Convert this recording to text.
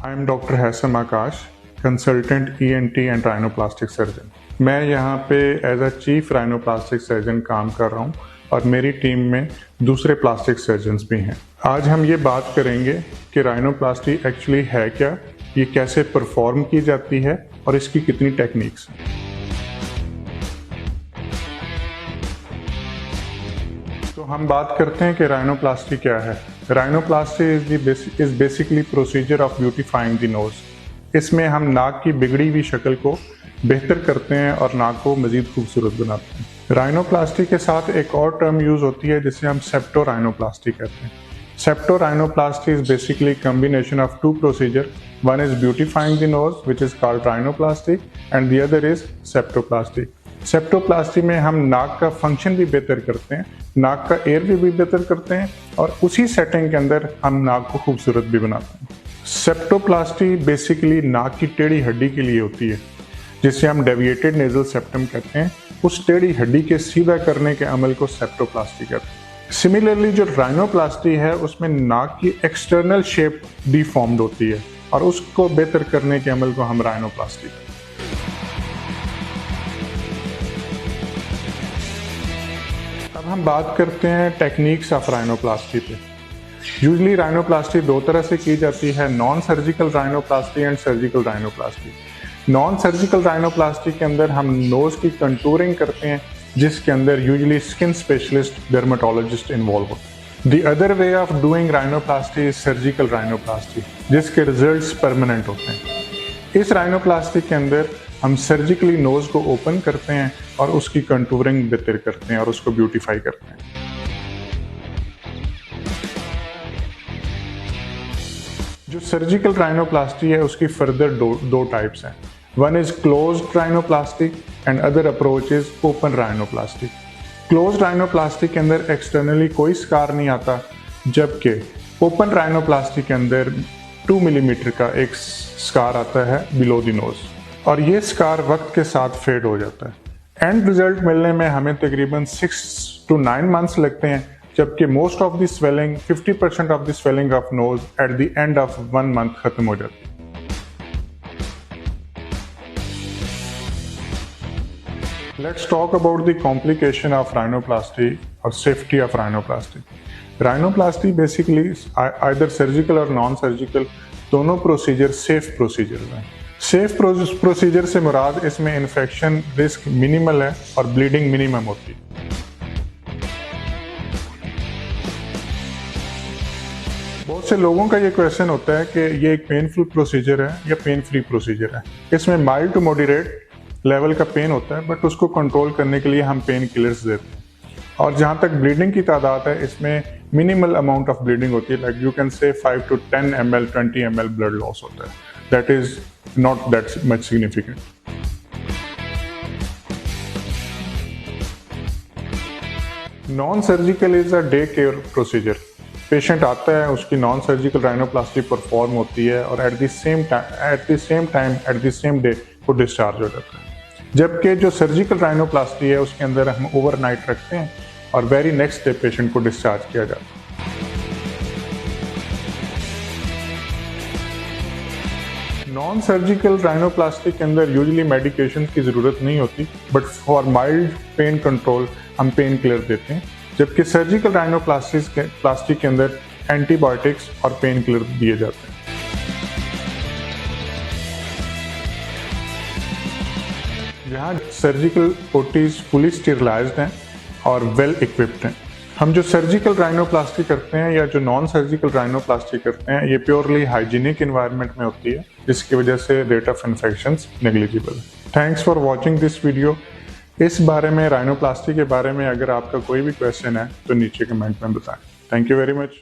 I am doctor Haisam Akash, consultant ENT and rhinoplastic surgeon. मैं यहाँ पे as a chief rhinoplastic surgeon काम कर रहा हूँ और मेरी टीम में दूसरे प्लास्टिक सर्जन्स भी हैं। आज हम ये बात करेंगे कि राइनोप्लास्टी एक्चुअली है क्या, ये कैसे परफॉर्म की जाती है और इसकी कितनी टेक्निक्स हैं। तो हम बात करते हैं कि राइनोप्लास्टी क्या है। Rhinoplasty is basically procedure of beautifying the knows. इसमें हम नाक की बिगड़ी हुई शक्ल को बेहतर करते हैं और नाक को मजीद खूबसूरत बनाते हैं। राइनोप्लास्टी के साथ एक और टर्म यूज होती है जिसे हम सेप्टो राइनोप्लास्टी कहते हैं। Septo rhinoplasty is basically combination of two procedure. One is beautifying the nose which is called rhinoplasty and the other is septoplasty. Septoplasty में हम नाक का फंक्शन भी बेहतर करते हैं, नाक का एयर भी बेहतर करते हैं और उसी सेटिंग के अंदर हम नाक को खूबसूरत भी बनाते हैं। सेप्टोप्लास्टी बेसिकली नाक की टेढ़ी हड्डी के लिए होती है जिसे हम डेविएटेड नेजल सेप्टम कहते हैं। उस टेढ़ी हड्डी के सीधा करने के अमल को सेप्टोप्लास्टी कहते हैं। सिमिलरली जो राइनोप्लास्टी है उसमें नाक की एक्सटर्नल शेप डिफॉर्म्ड होती है और उसको बेहतर करने के अमल को हम राइनोप्लास्टी कहते हैं। अब हम बात करते हैं टेक्निक्स ऑफ राइनोप्लास्टी पे। यूजली राइनोप्लास्टी दो तरह से की जाती है, non surgical rhinoplasty and surgical rhinoplasty. Non surgical rhinoplasty के अंदर हम नोज की कंटूरिंग करते हैं जिसके अंदर usually skin specialist dermatologist involve होते हैं। The other way of doing rhinoplasty is surgical rhinoplasty जिसके रिजल्ट्स परमानेंट होते हैं। इस राइनोप्लास्टी के अंदर हम सर्जिकली नोज को ओपन करते हैं और उसकी कंटूरिंग बेहतर करते हैं और उसको ब्यूटीफाई करते हैं। जो सर्जिकल राइनोप्लास्टी है उसकी फर्दर दो टाइप्स हैं। One is closed rhinoplasty and other approach is open rhinoplasty. Closed rhinoplasty के अंदर एक्सटर्नली कोई स्कार नहीं आता, जबकि ओपन राइनोप्लास्टी के अंदर 2 मिलीमीटर का एक स्कार आता है बिलो द नोज और ये स्कार वक्त के साथ फेड हो जाता है। एंड रिजल्ट मिलने में हमें तकरीबन 6 to 9 months लगते हैं, जबकि most of the swelling 50% of the swelling of nose at the end of 1 month खत्म हो जाती है। Let's talk about the complication of rhinoplasty और safety of rhinoplasty. Rhinoplasty basically either surgical और नॉन सर्जिकल दोनों प्रोसीजर सेफ प्रोसीजर हैं। Safe procedure से मुराद इसमें इन्फेक्शन रिस्क मिनिमल है और ब्लीडिंग मिनिमम होती है। बहुत से लोगों का ये क्वेश्चन होता है कि ये एक पेनफुल प्रोसीजर है या पेन फ्री प्रोसीजर है। इसमें माइल्ड टू मॉडरेट लेवल का पेन होता है बट उसको कंट्रोल करने के लिए हम पेन किलर्स देते हैं। और जहाँ तक ब्लीडिंग की तादाद है इसमें मिनिमल अमाउंट ऑफ ब्लीडिंग होती है, like you can say 5 to 10 ml 20 ml blood loss होता है। That is not that much significant. Non surgical is a day care procedure. Patient आता है, उसकी नॉन सर्जिकल राइनोप्लास्टी परफॉर्म होती है और एट द सेम डे वो discharge हो जाता है। जबकि जो सर्जिकल राइनोप्लास्टी है उसके अंदर हम ओवरनाइट रखते हैं और वेरी नेक्स्ट डे पेशेंट को डिस्चार्ज किया जाता है। नॉन सर्जिकल राइनोप्लास्टी के अंदर यूजुअली मेडिकेशन की ज़रूरत नहीं होती, but for mild pain control हम पेन किलर देते हैं, जबकि सर्जिकल राइनोप्लास्टी के अंदर एंटीबायोटिक्स और पेन किलर दिए जाते हैं। यहाँ सर्जिकल ओटीज फुली स्टेरिलाइज्ड हैं और वेल इक्विप्ड हैं। हम जो सर्जिकल राइनोप्लास्टी करते हैं या जो नॉन सर्जिकल राइनोप्लास्टी करते हैं ये प्योरली हाइजीनिक एनवायरनमेंट में होती है, जिसकी वजह से रेट ऑफ इन्फेक्शंस नेग्लिजिबल है। Thanks for watching this video. इस बारे में राइनोप्लास्टी के बारे में अगर आपका कोई भी क्वेश्चन है तो नीचे कमेंट में बताएं। Thank you very much.